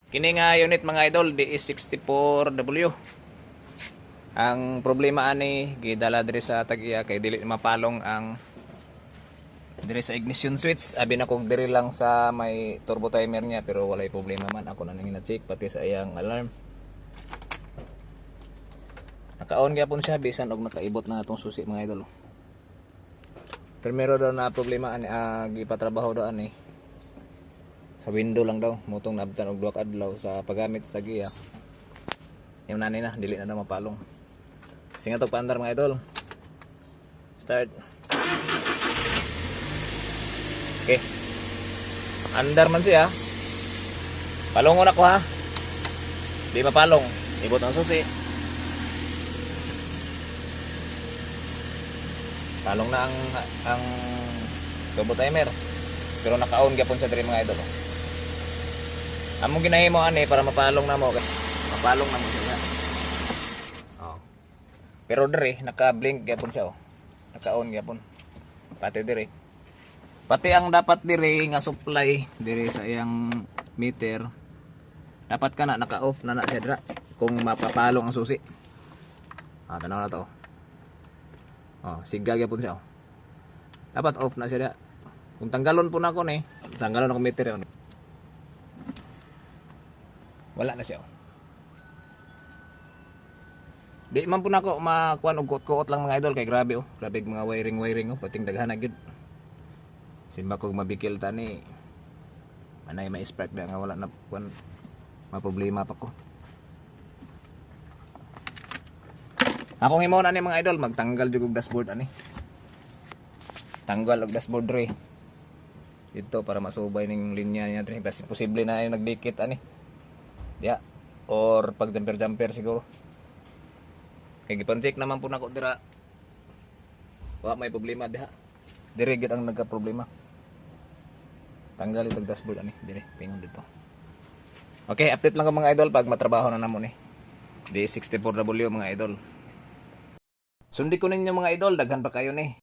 Kini nga unit mga idol, DS64W. Ang problema ani gidala diri sa tag-iya kay dili mapalong ang diri sa ignition switch. Abi na kog diri lang sa may turbo timer niya pero walay problema man. Ako na nang na-check pati sa iyang alarm. Naka-on gyapon siya bisan og nakaibot na atong susi mga idol. Primero daw na problema ani gipatrabaho daw ani sa window lang daw motong naabtan og duha ka adlaw sa paggamit sa tag-iya. Yung nani na dili na daw mapalong. Singa to paandar mga idol. Start. Okay. Andar man siya. Palongon ako ha. Di mapalong. Ibot ang susi. Palong na ang turbo timer. Pero naka-on gyapon sa diri mga idol. Among ginahimo ani para mapalong na mo. Mapalong na mo siya. Oh. Pero diri naka-blink gyapon siya oh. Naka-on gyapon. Pati diri. Pati ang dapat diri nga supply diri sa iyang meter. Dapat ka na naka-off na siya dira kung mapapalong ang susi. Tanaw na to. Oh, siga gyapon siya oh. Dapat off na siya dira. Kung tanggalon po na ako ni, tanggalon ako meter yun. Wala na siya oh. Di man po na ako makuan og kuot-kuot lang mga idol kay grabe oh. Grabe mga wiring oh, pating daghan na gyud. Simba kog mabikil tani. Manay ma-spark na nga wala na kuan maproblema pa ko. Akong imo na ni mga idol magtanggal jud og dashboard ani. Tanggal og dashboard re. Dito para masubay ning linya niya dre basi posible na ay nagdikit ani. Ya or pag jumper siguro. Kay gipan-check naman po nako dira. Wa may problema diha. Dire gid ang nagka-problema. Tanggal itong dashboard ani, dire pingon dito. Okay, update lang ko mga idol pag matrabaho na namo ni. D64W mga idol. Sundi ko ninyo mga idol, daghan pa kayo ni.